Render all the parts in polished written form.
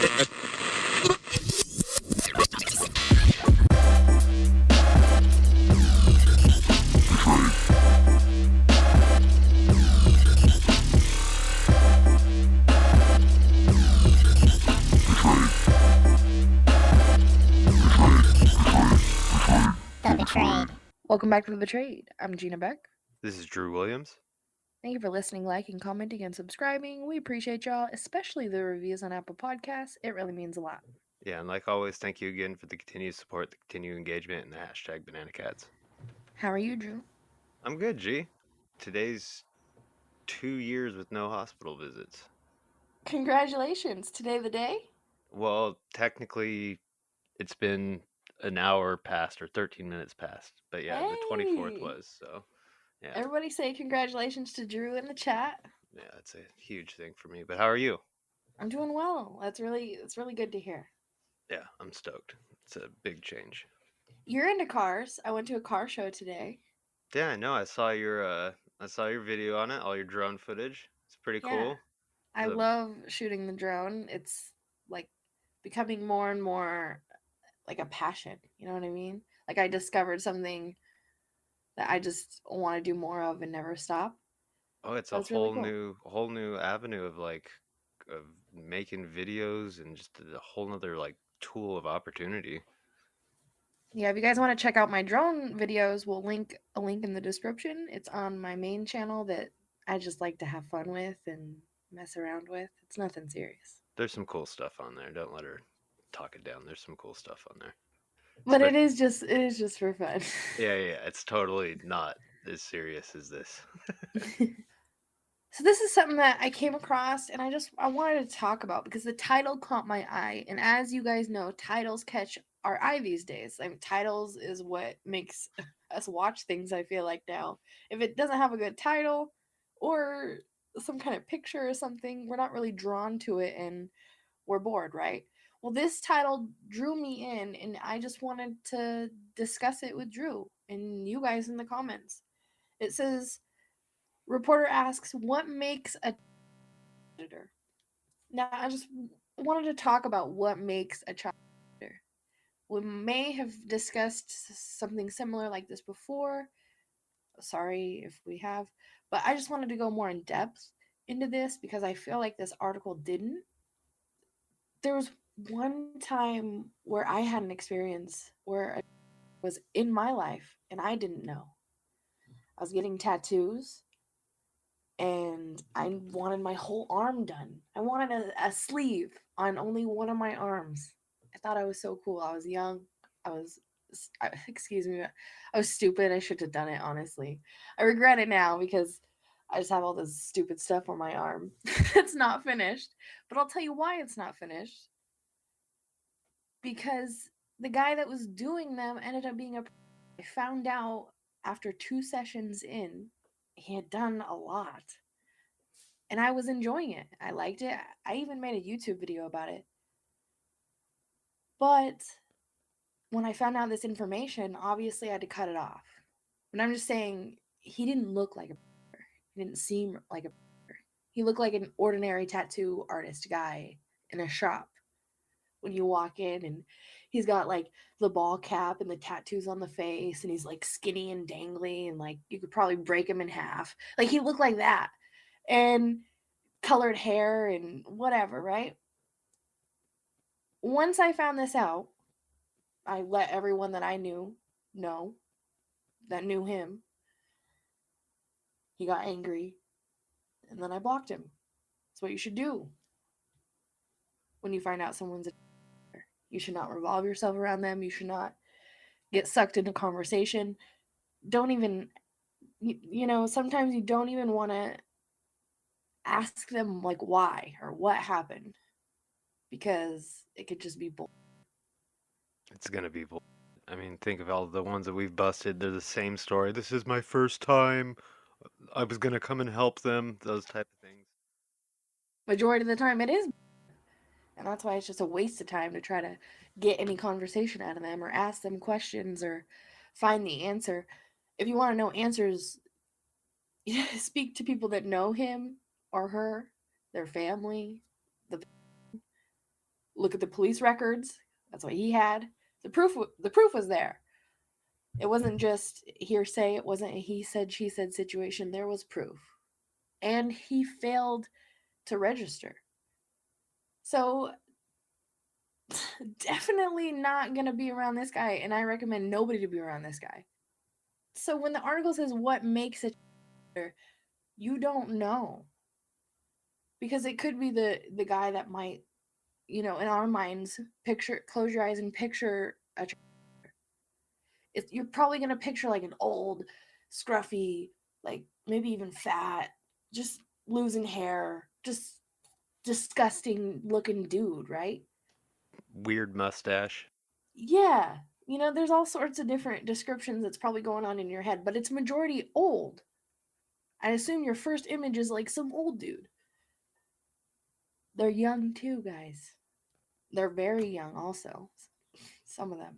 The Betrayed. Welcome back to The Betrayed. I'm Gina Beck. This is Drew Williams. Thank you for listening, liking, commenting, and subscribing. We appreciate y'all, especially the reviews on Apple Podcasts. It really means a lot. Yeah, and like always, thank you again for the continued support, the continued engagement, and the hashtag Banana Cats. How are you, Drew? I'm good, G. Today's 2 years with no hospital visits. Congratulations. Today the day? Well, technically, it's been an hour past or 13 minutes past. But yeah, the 24th Hey! was, so yeah. Everybody say congratulations to Drew in the chat. Yeah, it's a huge thing for me. But how are you? I'm doing well. It's really good to hear. Yeah, I'm stoked. It's a big change. You're into cars. I went to a car show today. Yeah, I know. I saw your video on it, all your drone footage. It's pretty cool. I love shooting the drone. It's like becoming more and more like a passion. You know what I mean? Like I discovered something that I just want to do more of and never stop. Oh, it's So a it's really whole new avenue of of making videos and just a whole nother tool of opportunity. Yeah, if you guys want to check out my drone videos, we'll link a link in the description. It's on my main channel that I just like to have fun with and mess around with. It's nothing serious. There's some cool stuff on there. Don't let her talk it down. There's some cool stuff on there. But it is just for fun. Yeah, it's totally not as serious as this. So this is something that I came across and I wanted to talk about because the title caught my eye. And as you guys know, titles catch our eye these days. I mean, titles is what makes us watch things, I feel like now. If it doesn't have a good title or some kind of picture or something, we're not really drawn to it and we're bored, right? Well, this title drew me in and I just wanted to discuss it with Drew and you guys in the comments. It says, reporter asks, what makes a editor? Now, I just wanted to talk about what makes a child editor. We may have discussed something similar like this before. Sorry if we have, but I just wanted to go more in depth into this because I feel like this article didn't. There was one time where I had an experience where it was in my life and I didn't know. I was getting tattoos and I wanted my whole arm done. I wanted a sleeve on only one of my arms. I thought I was so cool. I was young. Excuse me, I was stupid. I should have done it, honestly. I regret it now because I just have all this stupid stuff on my arm. It's not finished. But I'll tell you why it's not finished. Because the guy that was doing them ended up being I found out after 2 sessions in, he had done a lot. And I was enjoying it. I liked it. I even made a YouTube video about it. But when I found out this information, obviously I had to cut it off. And I'm just saying, he didn't look like a he didn't seem like a he looked like an ordinary tattoo artist guy in a shop. When you walk in and he's got like the ball cap and the tattoos on the face and he's like skinny and dangly and like you could probably break him in half. Like he looked like that. And colored hair and whatever, right? Once I found this out, I let everyone that I knew know that knew him. He got angry and then I blocked him. That's what you should do when you find out someone's a you should not revolve yourself around them. You should not get sucked into conversation. Don't even, sometimes you don't even want to ask them like why or what happened because it could just be bull. It's gonna be bull. I mean, think of all the ones that we've busted. They're the same story. This is my first time. I was gonna come and help them. Those type of things. Majority of the time it is. And that's why it's just a waste of time to try to get any conversation out of them or ask them questions or find the answer. If you want to know answers, speak to people that know him or her, their family, Look at the police records. That's what he had. The proof was there. It wasn't just hearsay. It wasn't a he said, she said situation. There was proof. And he failed to register. So, definitely not going to be around this guy. And I recommend nobody to be around this guy. So, when the article says what makes it, you don't know. Because it could be the guy that might, in our minds, close your eyes and picture a. You're probably gonna picture like an old, scruffy, like maybe even fat, just losing hair, just disgusting looking dude, right? Weird mustache. Yeah. There's all sorts of different descriptions that's probably going on in your head, but it's majority old. I assume your first image is like some old dude. They're young too, guys. They're very young also. Some of them.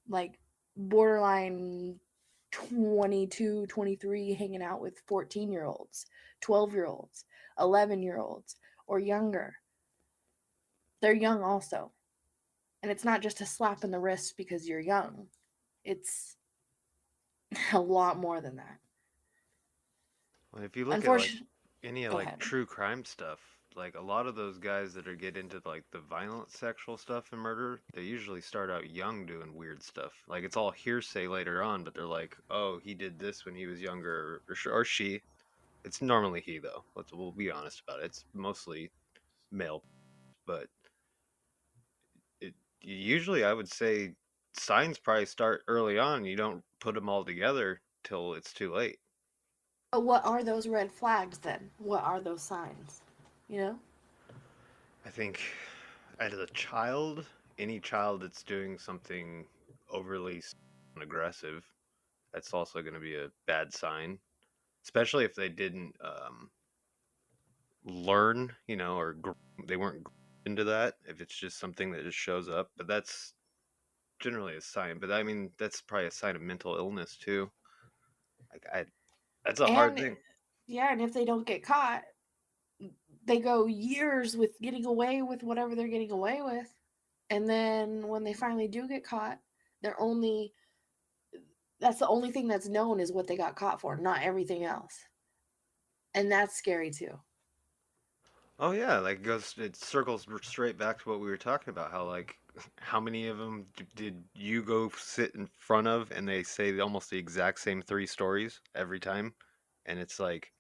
Like borderline 22, 23, hanging out with 14-year-olds, 12-year-olds, 11-year-olds, or younger. They're young also. And it's not just a slap in the wrist because you're young. It's a lot more than that. Well, if you look at like Unfortunately, any go like ahead. true crime stuff, like a lot of those guys that are get into like the violent sexual stuff and murder, they usually start out young doing weird stuff. Like it's all hearsay later on, but they're like, "Oh, he did this when he was younger," or she. It's normally he though. We'll be honest about it. It's mostly male, but it usually I would say signs probably start early on. You don't put them all together till it's too late. But what are those red flags then? What are those signs? You know? I think as a child, any child that's doing something overly aggressive, that's also going to be a bad sign. Especially if they didn't learn, or they weren't into that. If it's just something that just shows up, but that's generally a sign. But I mean, that's probably a sign of mental illness too. Like that's a hard And thing. yeah, and if they don't get caught, they go years with getting away with whatever they're getting away with. And then when they finally do get caught, they're only that's the only thing that's known is what they got caught for, not everything else. And that's scary too. Oh yeah, like it circles straight back to what we were talking about. How like how many of them did you go sit in front of, and they say almost the exact same three stories every time, and it's like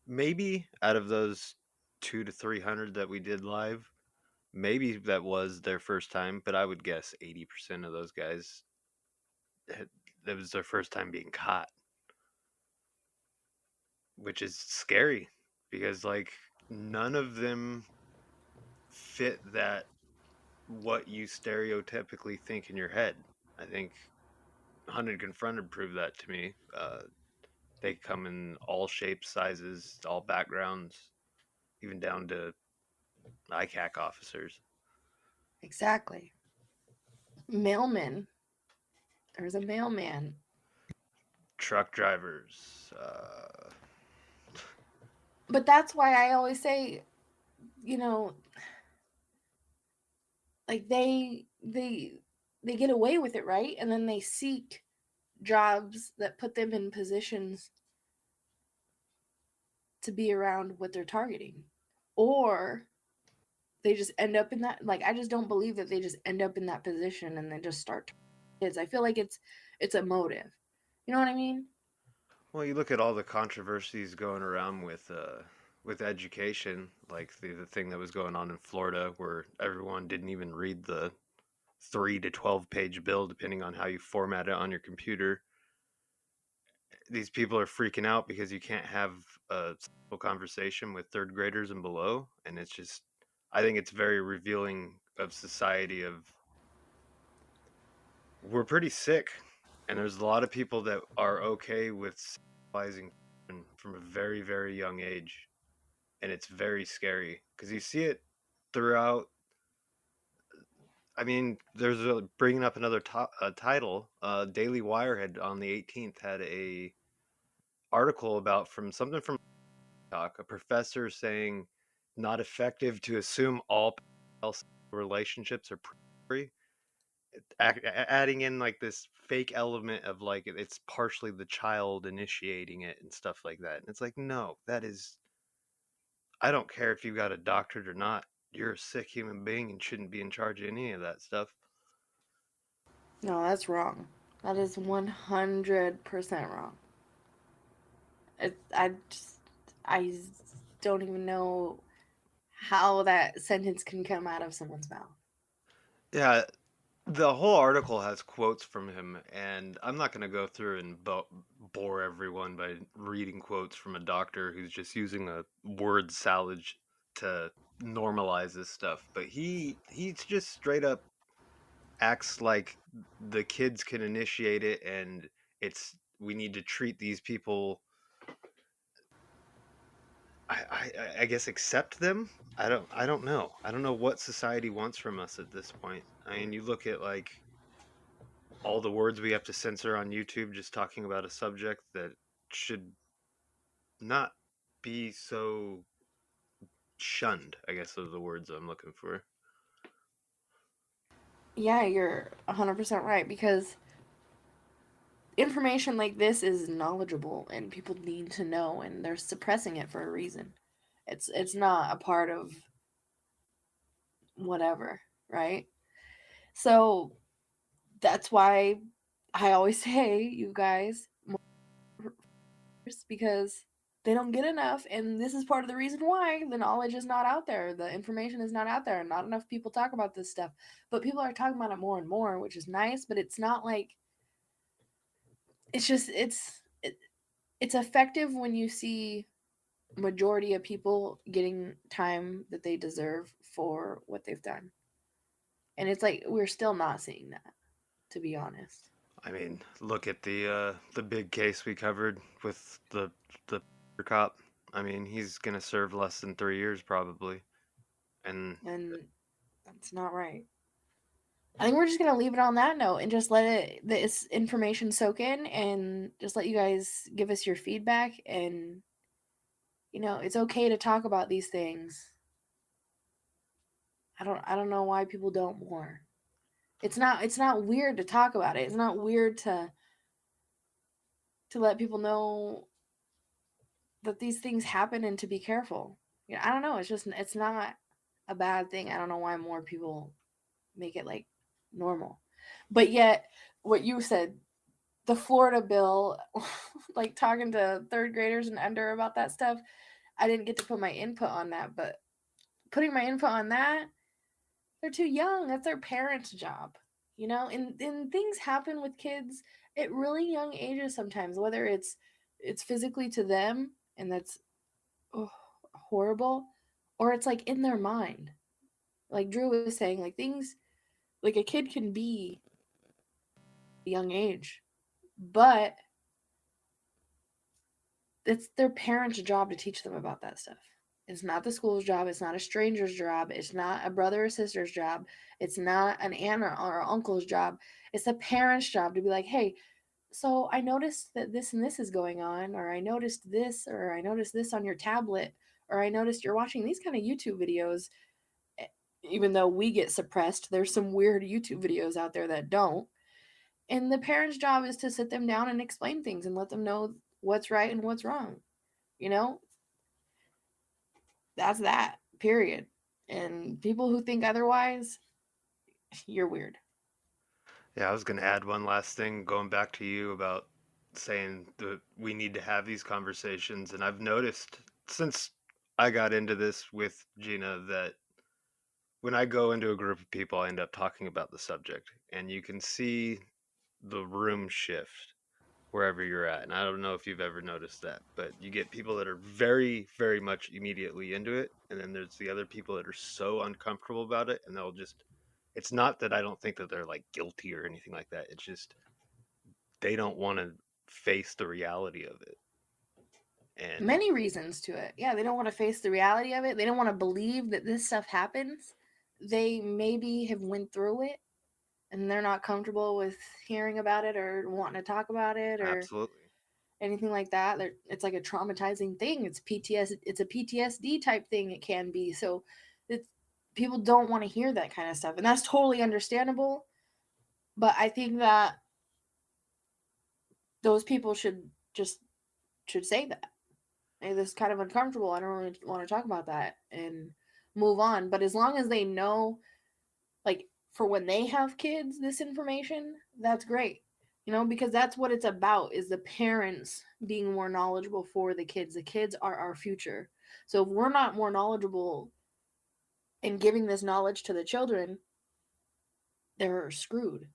maybe out of those 200 to 300 that we did live, maybe that was their first time, but I would guess 80% of those guys that was their first time being caught, which is scary because like none of them fit that what you stereotypically think in your head. I think Hunted Confronted proved that to me. They come in all shapes, sizes, all backgrounds, even down to ICAC officers, Exactly. Mailman. There's a mailman. truck drivers. But that's why I always say, you know, like they get away with it, right? And then they seek jobs that put them in positions to be around what they're targeting. Or they just end up in that, like, I just don't believe that they just end up in that position and then just start kids. I feel like it's a motive. You know what I mean? Well, you look at all the controversies going around with education, like the thing that was going on in Florida, where everyone didn't even read the 3 to 12 page bill, depending on how you format it on your computer. These people are freaking out because you can't have a simple conversation with third graders and below, and it's just, I think it's very revealing of society. Of we're pretty sick, and there's a lot of people that are okay with sexualizing children from a very very young age, and it's very scary because you see it throughout. I mean, there's bringing up another title. Daily Wire had on the 18th had a article about from something from talk, a professor saying not effective to assume all. else relationships are free, adding in like this fake element of like it's partially the child initiating it and stuff like that. And it's like, no, that is, I don't care if you got a doctorate or not. You're a sick human being and shouldn't be in charge of any of that stuff. No, that's wrong. That is 100% wrong. I don't even know how that sentence can come out of someone's mouth. Yeah, the whole article has quotes from him, and I'm not going to go through and bore everyone by reading quotes from a doctor who's just using a word salad to normalize this stuff. But he's just straight up acts like the kids can initiate it, and it's we need to treat these people. I guess accept them. I don't know. I don't know what society wants from us at this point. I mean, you look at like all the words we have to censor on YouTube just talking about a subject that should not be so shunned, I guess are the words I'm looking for. Yeah, you're 100% right because information like this is knowledgeable and people need to know and they're suppressing it for a reason. It's not a part of whatever, right? So that's why I always say, you guys, because they don't get enough, and this is part of the reason why the knowledge is not out there, the information is not out there, and not enough people talk about this stuff. But people are talking about it more and more, which is nice. But it's not like it's just it's effective when you see majority of people getting time that they deserve for what they've done, and it's like we're still not seeing that, to be honest. I mean, look at the big case we covered with the cop. I mean, he's gonna serve less than 3 years probably, and And that's not right. I think we're just gonna leave it on that note and just let this information soak in and just let you guys give us your feedback. And it's okay to talk about these things. I don't know why people don't more. It's not weird to talk about it. It's not weird to let people know that these things happen and to be careful. I don't know. It's not a bad thing. I don't know why more people make it like normal. But yet, what you said, the Florida bill, like talking to third graders and under about that stuff, I didn't get to put my input on that, but putting my input on that, they're too young. That's their parents' job. And things happen with kids at really young ages sometimes, whether it's physically to them and that's oh, horrible, or it's like in their mind. Like Drew was saying, like things like a kid can be a young age, but it's their parents' job to teach them about that stuff. It's not the school's job. It's not a stranger's job. It's not a brother or sister's job. It's not an aunt or uncle's job. It's the parents' job to be like, hey, so I noticed that this and this is going on, or I noticed this, or I noticed this on your tablet, or I noticed you're watching these kind of YouTube videos. Even though we get suppressed, there's some weird YouTube videos out there that don't. And the parents' job is to sit them down and explain things and let them know what's right and what's wrong. You know, that's that, period. And people who think otherwise, you're weird. yeah, I was gonna add one last thing, going back to you about saying that we need to have these conversations, and I've noticed since I got into this with Gina that when I go into a group of people, I end up talking about the subject, and you can see the room shift wherever you're at. And I don't know if you've ever noticed that, but you get people that are very, very much immediately into it, and then there's the other people that are so uncomfortable about it, and they'll just. It's not that I don't think that they're like guilty or anything like that. It's just they don't want to face the reality of it. And Many reasons to it. Yeah, they don't want to face the reality of it. They don't want to believe that this stuff happens. They maybe have went through it and they're not comfortable with hearing about it or wanting to talk about it or absolutely. anything like that. It's like a traumatizing thing. It's a PTSD type thing. It can be. So it's people don't want to hear that kind of stuff, and that's totally understandable. But I think that those people should say that. Hey, this is kind of uncomfortable. I don't really want to talk about that and move on. But as long as they know, like, for when they have kids, this information, that's great. Because that's what it's about, is the parents being more knowledgeable for the kids. The kids are our future. So if we're not more knowledgeable in giving this knowledge to the children, they're screwed.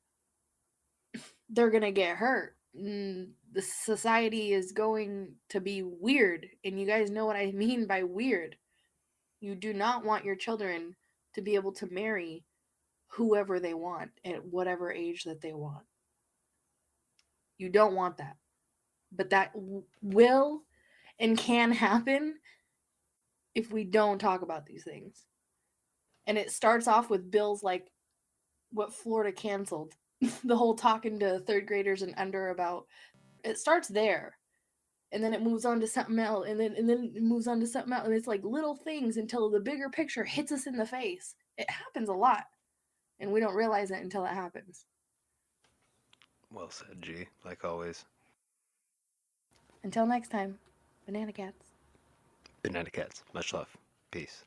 They're going to get hurt. The society is going to be weird. And you guys know what I mean by weird. You do not want your children to be able to marry whoever they want at whatever age that they want. You don't want that. But that will and can happen if we don't talk about these things. And it starts off with bills like what Florida canceled. The whole talking to third graders and under about, it starts there. And then it moves on to something else, and then it moves on to something else, and it's like little things until the bigger picture hits us in the face. It happens a lot, and we don't realize it until it happens. Well said, G, like always. Until next time, Banana Cats. Banana Cats. Much love. Peace.